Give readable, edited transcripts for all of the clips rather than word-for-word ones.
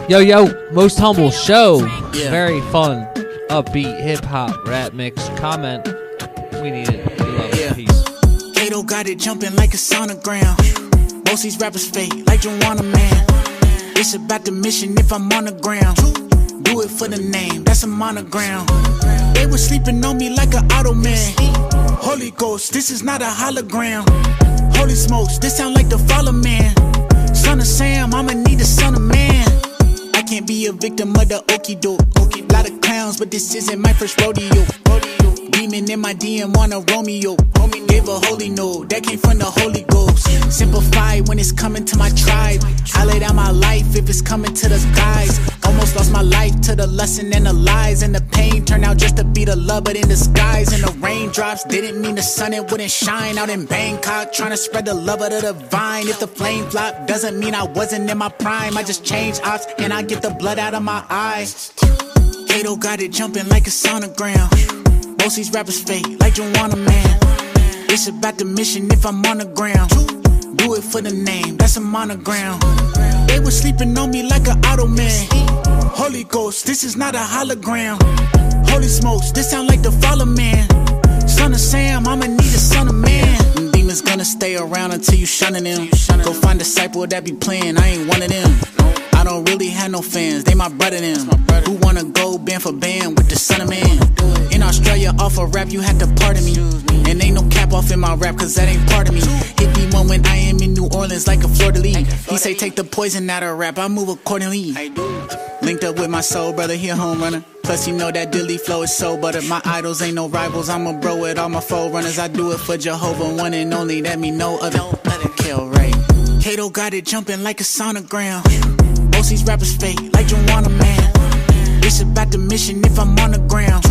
Yo, Most Humble Show. Yeah. Very fun, upbeat, hip-hop, rap mix. Comment. We need it. We love it. Peace. Kato got it jumping like a sonogram. Most these rappers fake like Joanna, man. It's about the mission if I'm on the ground. Do it for the name, that's a monogram. They were sleeping on me like an auto man. Holy Ghost, this is not a hologram. Holy smokes, this sound like the Father man. Son of Sam, I'ma need a son of man. I can't be a victim of the okie doke. Lot of clowns, but this isn't my first rodeo. Demon in my DM want a Romeo. Homie gave a holy note, that came from the Holy Ghost. Simplified when it's coming to my tribe. I lay down my life if it's coming to the skies. Almost lost my life to the lesson and the lies. And the pain turned out just to be the love but in disguise. And the raindrops didn't mean the sun, it wouldn't shine. Out in Bangkok, trying to spread the love of the divine. If the flame flop, doesn't mean I wasn't in my prime. I just changed ops and I get the blood out of my eyes. Kato got it jumping like a sonogram. Most these rappers fake like Joanna, man. It's about the mission if I'm on the ground. Do it for the name, that's a monogram. They were sleeping on me like an auto man. Holy Ghost, this is not a hologram. Holy smokes, this sound like the Father man. Son of Sam, I'ma need a son of man. Demons gonna stay around until you shunning them. Go find a disciple that be playing, I ain't one of them. I don't really have no fans, they my brother them. Who wanna go band for band with the son of man? In Australia, off a rap, you had to pardon me. And ain't no cap off in my rap, cause that ain't part of me. Hit me one when I am in New Orleans like a fleur-de-lis. He say take the poison out of rap, I move accordingly. Linked up with my soul brother, he a home runner. Plus you know that dilly flow is so butter. My idols ain't no rivals, I'm a bro with all my forerunners. I do it for Jehovah, one and only, that me no other. Kill Ray. Kato got it jumping like a sonogram. Most these rappers fake like Joanna, man. It's about the mission if I'm on the ground.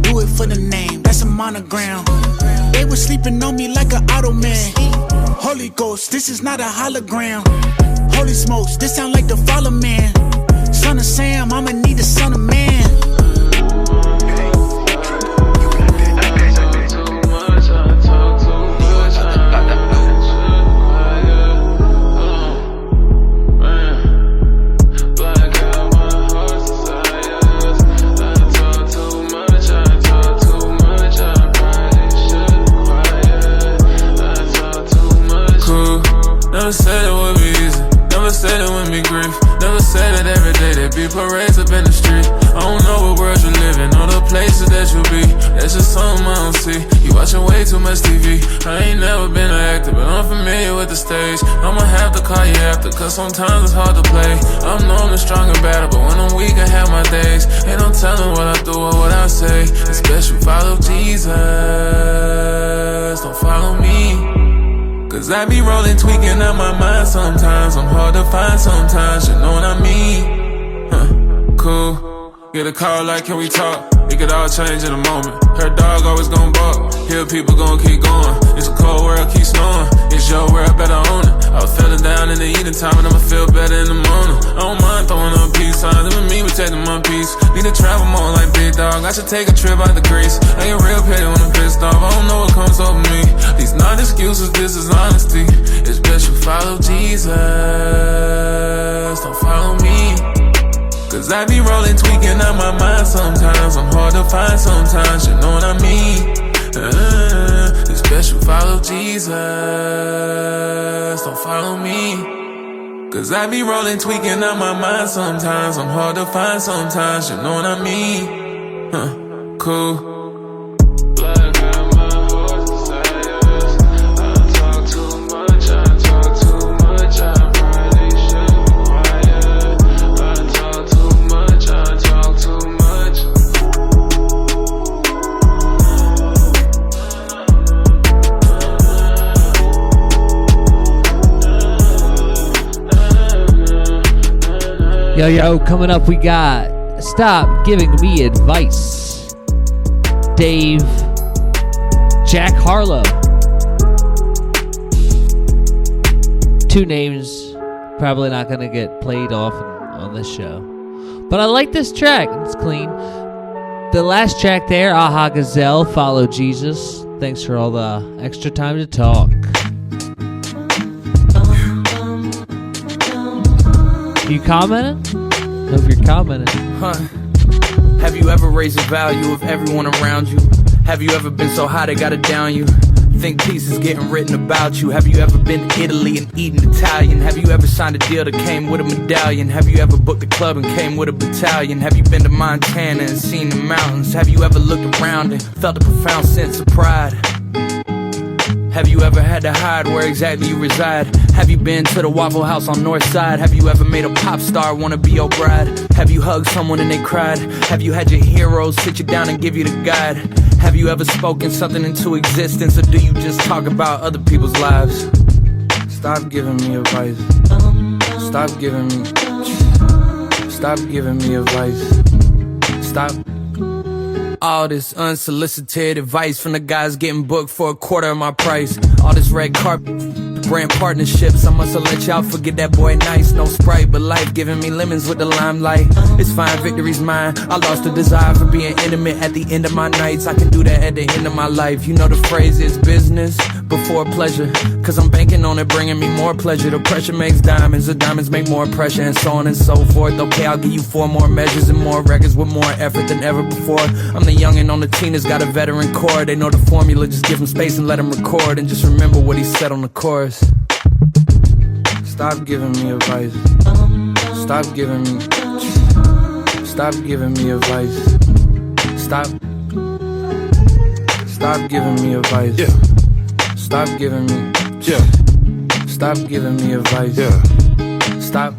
Do it for the name, that's a monogram. They were sleeping on me like an auto man. Holy Ghost, this is not a hologram. Holy smokes, this sound like the Father man. Son of Sam, I'ma need a son of man. Never said it would be easy, never said it wouldn't be grief. Never said it every day, there'd be parades up in the street. I don't know what world you live in, or the places that you be. That's just something I don't see, you watching way too much TV. I ain't never been an actor, but I'm familiar with the stage. I'ma have to call you after, cause sometimes it's hard to play. I'm normally strong and better, but when I'm weak I have my days. Ain't no telling what I do or what I say. It's best you follow Jesus, don't follow me. Cause I be rolling, tweaking out my mind sometimes. I'm hard to find sometimes, you know what I mean? Cool. Get a call like, can we talk? It could all change in a moment. Her dog always gon' bark. Here people gon' keep going. It's a cold world, keep snowing. It's your world, better own it. I was feeling down in the evening time and I'ma feel better in the morning. I don't mind throwing up peace signs. Even me protecting my peace. Need to travel more like big dog. I should take a trip out the grease. I get real petty when I'm pissed off. I don't know what comes over me. These not excuses, this is honesty. It's best you follow Jesus, don't follow me. Cause I be rolling, tweaking out my mind sometimes. I'm hard to find sometimes, you know what I mean? It's best you follow Jesus, don't follow me. Cause I be rolling, tweaking out my mind sometimes. I'm hard to find sometimes, you know what I mean? Cool. Yo, coming up we got Stop Giving Me Advice, Dave, Jack Harlow. Two names probably not going to get played often on this show. But I like this track. It's clean. The last track there, Aha Gazelle, Follow Jesus. Thanks for all the extra time to talk. You commenting? Hope you're commenting. Huh. Have you ever raised the value of everyone around you? Have you ever been so high they gotta down you? Think pieces getting written about you. Have you ever been to Italy and eaten Italian? Have you ever signed a deal that came with a medallion? Have you ever booked a club and came with a battalion? Have you been to Montana and seen the mountains? Have you ever looked around and felt a profound sense of pride? Have you ever had to hide where exactly you reside? Have you been to the Waffle House on North Side? Have you ever made a pop star wanna be your bride? Have you hugged someone and they cried? Have you had your heroes sit you down and give you the guide? Have you ever spoken something into existence, or do you just talk about other people's lives? Stop giving me advice. Stop giving me. Stop giving me advice. Stop. All this unsolicited advice from the guys getting booked for a quarter of my price. All this red carpet, brand partnerships. I must have let y'all forget that boy nice. No Sprite, but life giving me lemons with the limelight. It's fine, victory's mine. I lost the desire for being intimate at the end of my nights. I can do that at the end of my life. You know the phrase is business before pleasure, cause I'm banking on it bringing me more pleasure. The pressure makes diamonds, the diamonds make more pressure, and so on and so forth. Okay, I'll give you 4 more measures and more records with more effort than ever before. I'm the youngin' on the team that's got a veteran core. They know the formula, just give him space and let him record. And just remember what he said on the chorus. Stop giving me advice. Stop giving me. Stop giving me advice. Stop. Stop giving me advice. Yeah. Stop giving me. Yeah. Stop giving me advice. Yeah. Stop.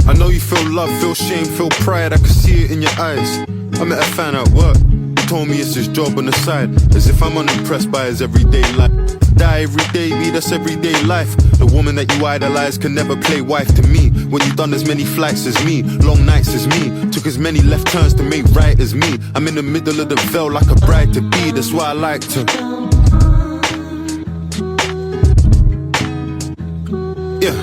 I know you feel love, feel shame, feel pride. I can see it in your eyes. I met a fan at work. He told me it's his job on the side, as if I'm unimpressed by his everyday life. Die every day, be that's everyday life. The woman that you idolize can never play wife to me. When you've done as many flights as me, long nights as me, took as many left turns to make right as me. I'm in the middle of the veil like a bride to be. That's why I like to. Yeah.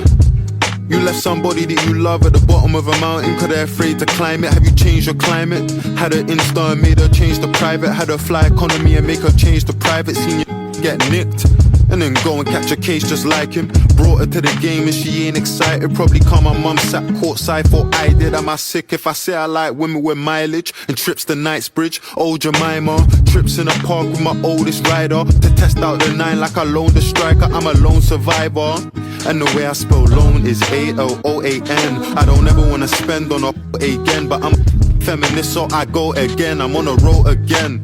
You left somebody that you love at the bottom of a mountain cause they're afraid to climb it. Have you changed your climate? Had her Insta and made her change the private. Had her fly economy and make her change the private. Seen you get nicked and then go and catch a case just like him. Brought her to the game and she ain't excited. Probably cause my mum sat courtside for I did. Am I sick if I say I like women with mileage and trips to Knightsbridge? Old Jemima, trips in a park with my oldest rider to test out the 9 like I loaned a striker. I'm a lone survivor. And the way I spell loan is A-L-O-A-N. I don't ever wanna spend on a again, but I'm feminist so I go again. I'm on a roll again.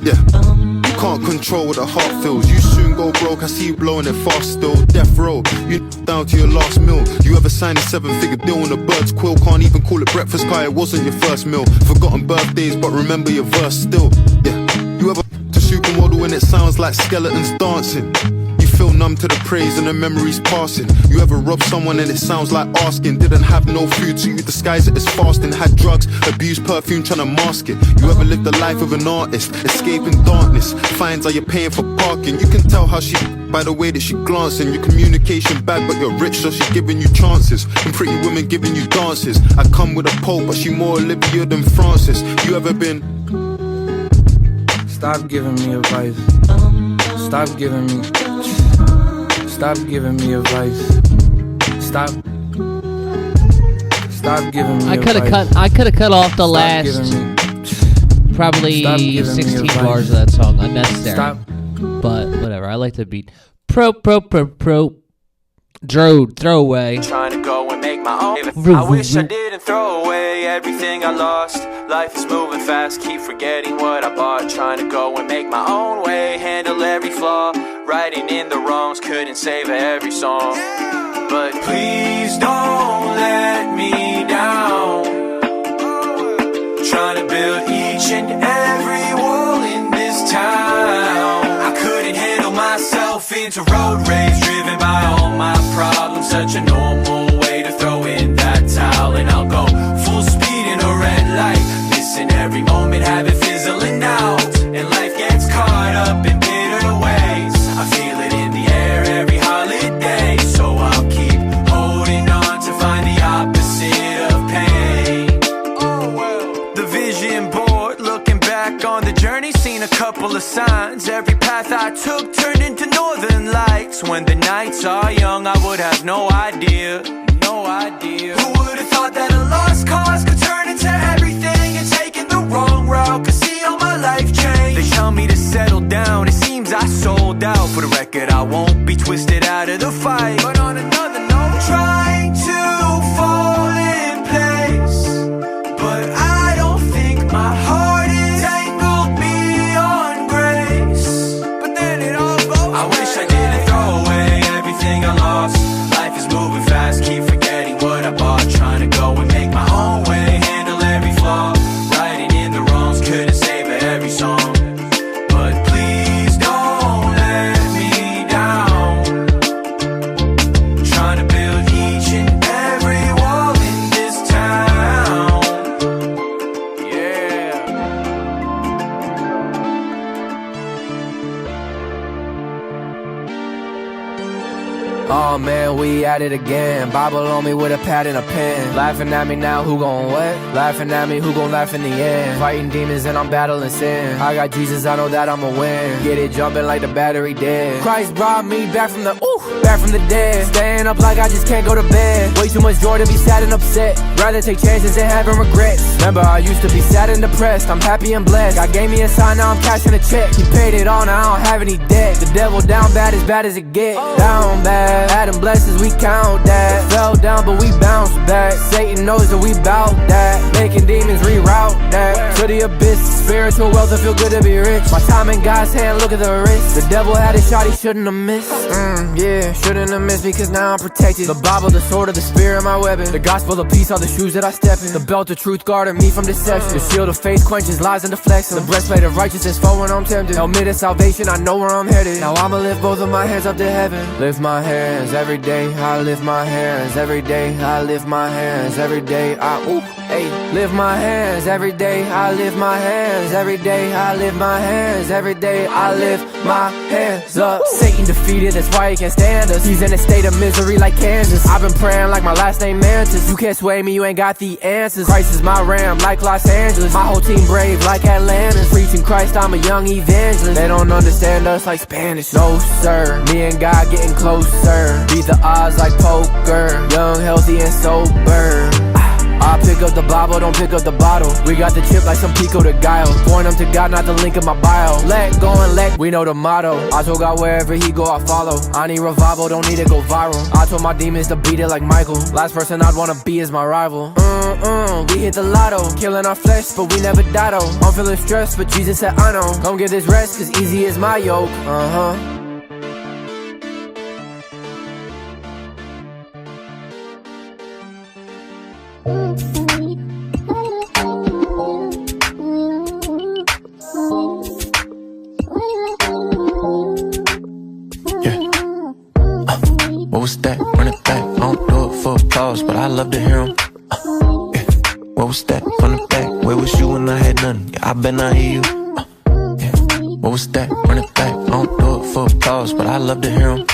Yeah. You can't control what the heart feels. You soon go broke, I see you blowing it fast still. Death row, you down to your last meal. You ever signed a 7-figure deal on a bird's quill? Can't even call it breakfast cause it wasn't your first meal. Forgotten birthdays but remember your verse still. Yeah. You ever to supermodel when it sounds like skeletons dancing? Feel numb to the praise and the memories passing. You ever rob someone and it sounds like asking? Didn't have no food so you disguise it as fasting. Had drugs, abused perfume trying to mask it. You ever lived the life of an artist, escaping darkness? Fines are you paying for parking? You can tell how she by the way that she glancing. Your communication bad but you're rich so she giving you chances. And pretty women giving you dances. I come with a pole but she more Olivia than Francis. You ever been? Stop giving me advice. Stop giving me. Stop giving me advice. Stop. Stop giving me advice. I could have cut off the last probably 16 bars of that song unnecessary. Stop. But whatever. I like the beat. Throwaway. Trying to go and make my own. I wish I didn't throw away everything I lost. Life is moving fast, keep forgetting what I bought. Trying to go and make my own way, handle every flaw. Writing in the wrongs, couldn't save every song. But please don't let me down. Trying to build each and every wall in this town. I couldn't handle myself into road rage, driven by all my problems. Such a normal way to throw in that towel. And I'll go full speed in a red light, missing every moment, have it fizzling out. And life gets caught up in bitter ways. I feel it in the air every holiday. So I'll keep holding on to find the opposite of pain. The vision board, looking back on the journey, seen a couple of signs. Every path I took turned into northern lights. When the nights are young, I would have no idea. Who would have thought that But on another note, trying to fall in place, but I don't think my heart is tangled beyond grace. But then it all goes I wish I didn't throw away everything I lost. Life is moving fast, keep forgetting what I bought. Trying to go and make my own way, handle every flaw. Writing in the wrongs, couldn't save every song. But please don't let me down. Trying to build each and every wall in this town. Yeah. Oh man, we at it again. Bible on me with a pad and a pen. Laughing at me now, who gon' what? Laughing at me, who gon' laugh in the end? Fighting demons and I'm battling sin. I got Jesus, I know that I'ma win. Get it jumping like the battery dead. Christ brought me back from the back from the dead. Staying up like I just can't go to bed. Way too much joy to be sad and upset. Rather take chances than having regrets. Remember I used to be sad and depressed. I'm happy and blessed. God gave me a sign, now I'm cashing a check. He paid it all, now I don't have any debt. The devil down bad as it get. Down bad, Adam blessings, we count that. Fell down but we bounced back. Satan knows that we bout that. Making demons reroute that to the abyss. Spiritual wealth, I feel good to be rich. My time in God's hand, look at the risk. The devil had a shot, he shouldn't have missed. Yeah, shouldn't have missed because now I'm protected. The Bible, the sword of the spirit, my weapon. The gospel of peace are the shoes that I step in. The belt of truth guarding me from deception. The shield of faith quenches lies and deflects them. The breastplate of righteousness for when I'm tempted. Helmet of salvation, I know where I'm headed. Now I'ma lift both of my hands up to heaven. Lift my hands every day, I lift my hands every day, I lift my hands every day, lift my hands every day, I lift my hands every day, I lift my hands every day, I lift my hands up. Satan defeated, that's why he can't stand us. He's in a state of misery like Kansas. I've been praying like my last name Mantis. You can't sway me, you ain't got the answers. Christ is my ram like Los Angeles. My whole team brave like Atlantis. Preaching Christ, I'm a young evangelist. They don't understand us like Spanish. No sir, me and God getting closer. Beat the odds like poker. Young, healthy and sober. I pick up the Bible, don't pick up the bottle. We got the chip like some Pico de Gallo. Point them to God, not the link in my bio. Let go and let, we know the motto. I told God wherever he go, I follow. I need revival, don't need to go viral. I told my demons to beat it like Michael. Last person I'd wanna be is my rival. We hit the lotto. Killing our flesh, but we never die though. I'm feeling stressed, but Jesus said I know. Come get this rest, cause easy is my yoke. What was that? Run it back. I don't do it for applause, but I love to hear him. What was that? From the back. Where was you when I had nothing? Yeah, I bet I hear you. What was that? Run it back. I don't do it for applause, but I love to hear him.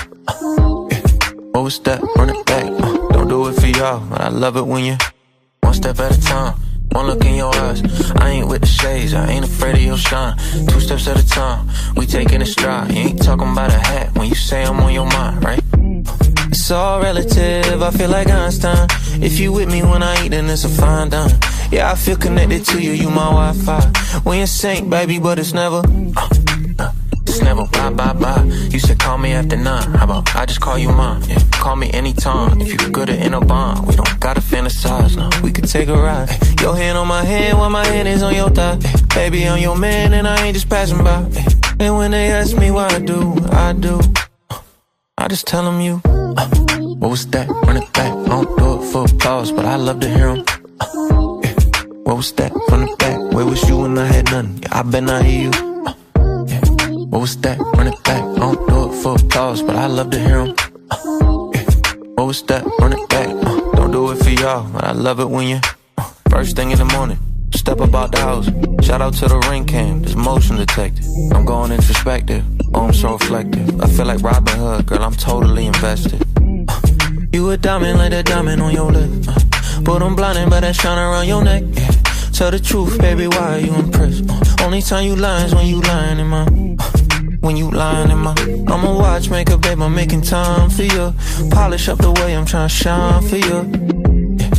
What was that? Run it back. Don't do it for y'all, but I love it when you one step at a time. One look in your eyes, I ain't with the shades, I ain't afraid of your shine. 2 steps at a time, we taking it stride. You ain't talking about a hat when you say I'm on your mind, right? It's all relative, I feel like Einstein. If you with me when I eat, then it's a fine dine. Yeah, I feel connected to you, you my Wi-Fi. We in sync, baby, but it's never it's never bye. You said call me after 9, how about I just call you mine? Yeah, call me anytime, if you good at in a bond. We don't gotta fantasize, no, we could take a ride. Your hand on my hand while my hand is on your thigh. Baby, I'm your man and I ain't just passing by. And when they ask me why I do, I just tell them you. What was that? Run it back. I don't do it for applause, but I love to hear them. What was that? From the back. Where was you when I had nothing? Yeah, I bet I hear you. What was that? Run it back. I don't do it for applause, but I love to hear them. What was that? Run it back. Don't do it for y'all, but I love it when you first thing in the morning. Step up out the house. Shout out to the ring cam, there's motion detected. I'm going introspective, oh I'm so reflective. I feel like Robin Hood, girl, I'm totally invested. You a diamond like that diamond on your lip. But I'm blinded by that shine around your neck. Yeah. Tell the truth, baby, why are you impressed? Only time you lying is when you lying in my when you lying in my I'm a watchmaker, babe, I'm making time for you. Polish up the way I'm trying to shine for you. Yeah.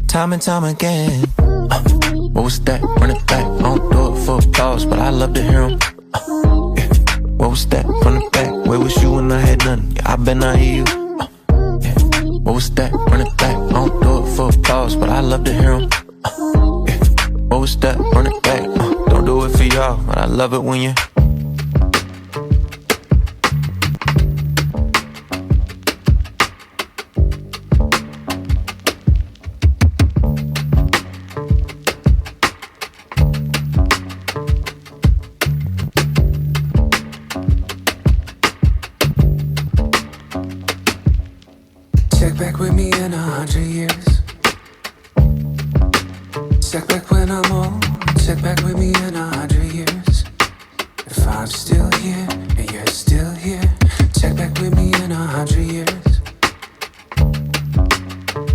Time and time again. What was that? Run it back. I don't do it for applause, but I love to hear them. What was that? From the back. Where was you when I had nothing? Yeah, I bet I hear you. was that? Run it back. I don't do it for applause, but I love to hear 'em. Yeah. What was that? Run it back. Don't do it for y'all, but I love it when you. Check back with me in 100 years. Check back when I'm old. Check back with me in 100 years. If I'm still here and you're still here, check back with me in 100 years.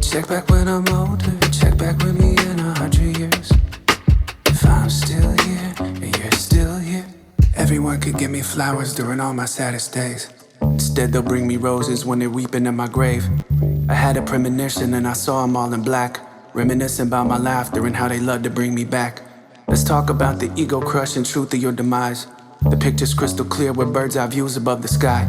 Check back when I'm older. Check back with me in 100 years. If I'm still here and you're still here. Everyone could give me flowers during all my saddest days. Instead they'll bring me roses when they're weeping in my grave. I had a premonition and I saw them all in black, reminiscing about my laughter and how they loved to bring me back. Let's talk about the ego crush and truth of your demise. The picture's crystal clear with bird's eye views above the sky.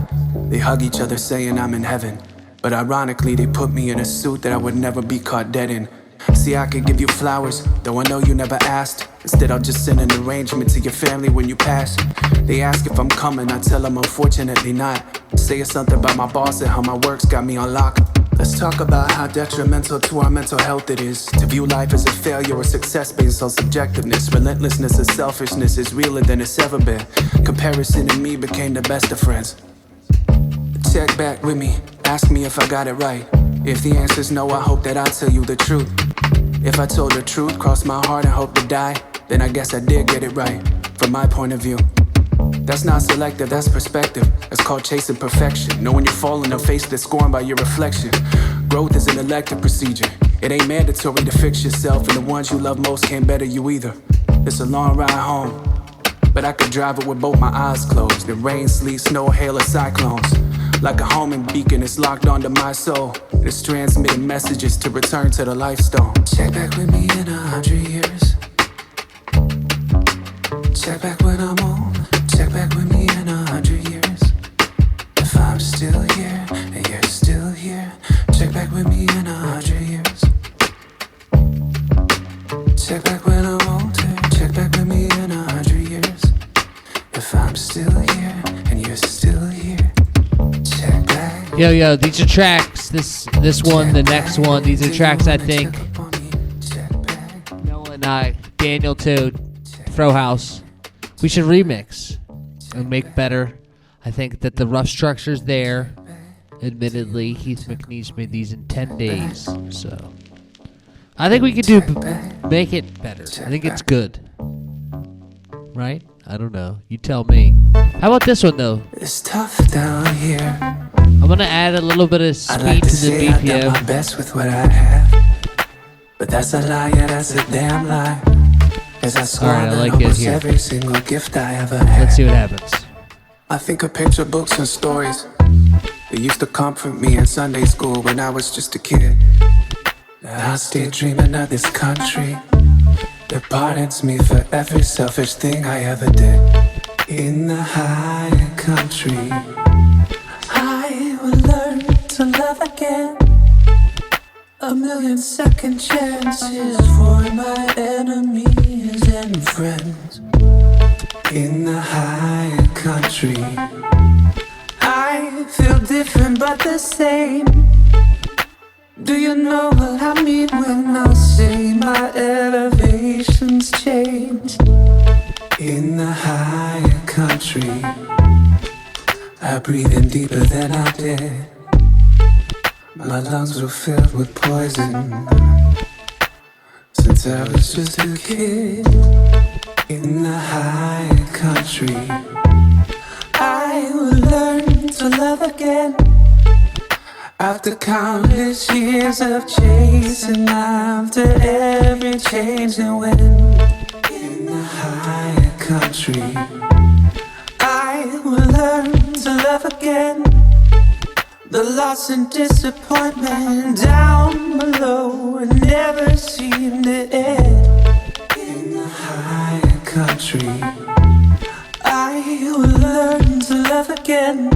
They hug each other saying I'm in heaven, but ironically they put me in a suit that I would never be caught dead in. See, I could give you flowers, though I know you never asked. Instead I'll just send an arrangement to your family when you pass. They ask if I'm coming, I tell them unfortunately not. Say something about my boss and how my work's got me on lock. Let's talk about how detrimental to our mental health it is to view life as a failure or success based on subjectiveness. Relentlessness and selfishness is realer than it's ever been. Comparison and me became the best of friends. Check back with me, ask me if I got it right. If the answer's no, I hope that I tell you the truth. If I told the truth, cross my heart and hope to die, then I guess I did get it right, from my point of view. That's not selective, that's perspective. It's called chasing perfection. Knowing you're falling or face that's scorned by your reflection. Growth is an elective procedure. It ain't mandatory to fix yourself, and the ones you love most can't better you either. It's a long ride home, but I could drive it with both my eyes closed. The rain, sleet, snow, hail, or cyclones. Like a homing beacon, it's locked onto my soul. It's transmitting messages to return to the life stone. Check back with me in 100 years. Check back when I'm old. Check back with me in 100 years. If I'm still here and you're still here, check back with me in 100 years. Check back when I'm older. Check back with me in 100 years. If I'm still here and you're still here, check back. Yo, these are tracks. This one, the next one. These are tracks I think Noah and I, Daniel too, Fro House, we should remix and make better. I think that the rough structure's there. Admittedly, Heath McNeese made these in 10 days, so I think we could make it better. I think it's good, right? I don't know. You tell me. How about this one though? It's tough down here. I'm gonna add a little bit of speed I'd like to to the say I done my BPM. best with what I have, but that's a lie, yeah, that's a damn lie. As I Alright, I squander like it almost here. every single gift I ever had. Let's see what happens. I think of picture books and stories that used to comfort me in Sunday school when I was just a kid. I stay dreaming of this country that pardons me for every selfish thing I ever did. In the high country, I will learn to love again. 1,000,000 second chances for my enemies and friends. In the high country, I feel different but the same. Do you know what I mean when I say my elevation's changed? In the high country, I breathe in deeper than I did. My lungs were filled with poison since I was just a kid. In the high country, I will learn to love again. After countless years of chasing after every changing wind. In the high country, I will learn to love again. The loss and disappointment down below never seem to end. In the high country, I will learn to love again.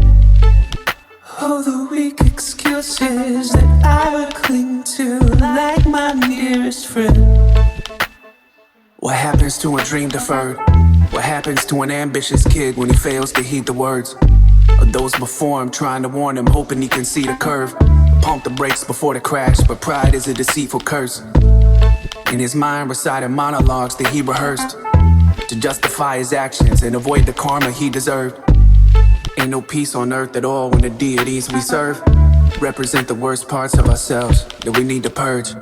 All the weak excuses that I would cling to like my nearest friend. What happens to a dream deferred? What happens to an ambitious kid when he fails to heed the words of those before him, trying to warn him, hoping he can see the curve? Pump the brakes before the crash, but pride is a deceitful curse. In his mind recited monologues that he rehearsed to justify his actions and avoid the karma he deserved. Ain't no peace on earth at all when the deities we serve represent the worst parts of ourselves that we need to purge.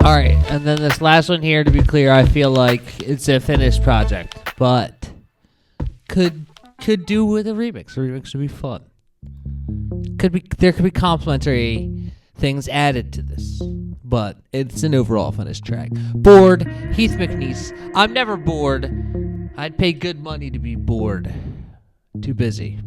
Alright, and then this last one here, to be clear, I feel like it's a finished project, but could do with a remix. A remix would be fun. There could be complimentary things added to this, but it's an overall finished track. Bored, Heath McNeese. I'm never bored. I'd pay good money to be bored. Too busy.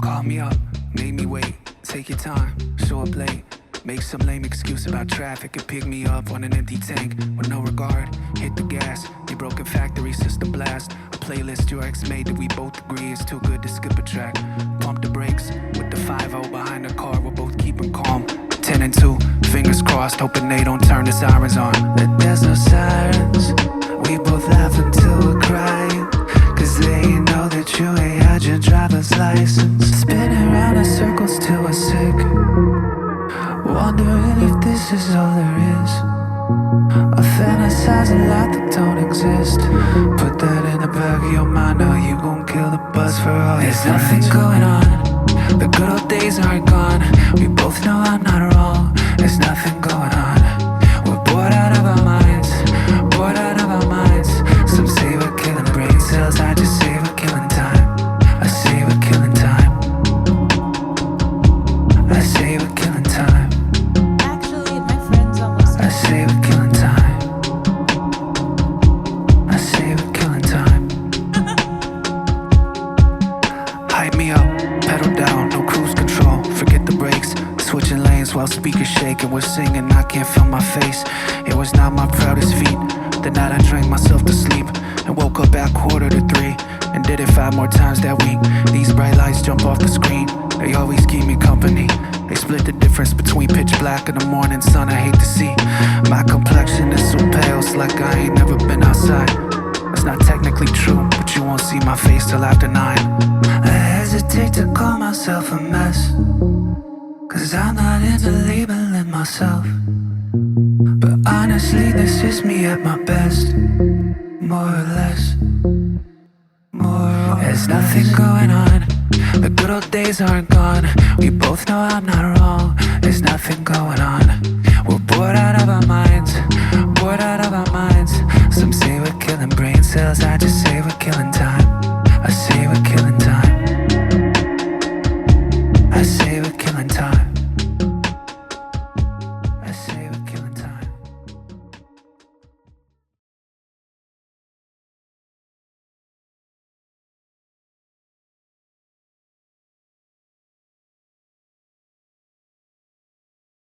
Call me up, make me wait, take your time, show up late. Make some lame excuse about traffic and pick me up on an empty tank with no regard. Hit the gas, your broken factory system blast. A playlist your ex made that we both agree is too good to skip a track. Pump the brakes with the 5-0 behind the car. We're both keeping calm. 10 and 2, fingers crossed, hoping they don't turn the sirens on. But there's no sirens. We both laugh until we're crying, cause they know that you ain't had your driver's license. Spinning around in circles till we're sick, wondering if this is all there is. I fantasize a lot that don't exist. Put that in the back of your mind, or you gon' kill the buzz for all your friends. There's nothing going on, the good old days aren't gone. We both know I'm not wrong. There's nothing going on. We're bored out of our minds, bored out of our minds. Some say we're killing brain cells, I just say we're killing time. I say we're killing time. I say we're killing time. I say we're killing time. I say we're killing time. Hype me up, pedal down, no cruise control. Forget the brakes, switching lanes while speakers shake and we're singing. I can't feel my face. It was not my proudest feat. The night I drank myself to sleep and woke up at 2:45 and did it 5 more times that week. These bright lights jump off the screen. They always keep me company. They split the difference between pitch black and the morning sun. I hate to see my complexion is so pale. It's like I ain't never been outside. That's not technically true, but you won't see my face till after 9. I hesitate to call myself a mess, cause I'm not into labeling myself. But honestly, this is me at my best, more or less. There's nothing going on, the good old days aren't gone. We both know I'm not wrong. There's nothing going on. We're bored out of our minds, bored out of our minds. Some say we're killing brain cells, I just say we're killing time.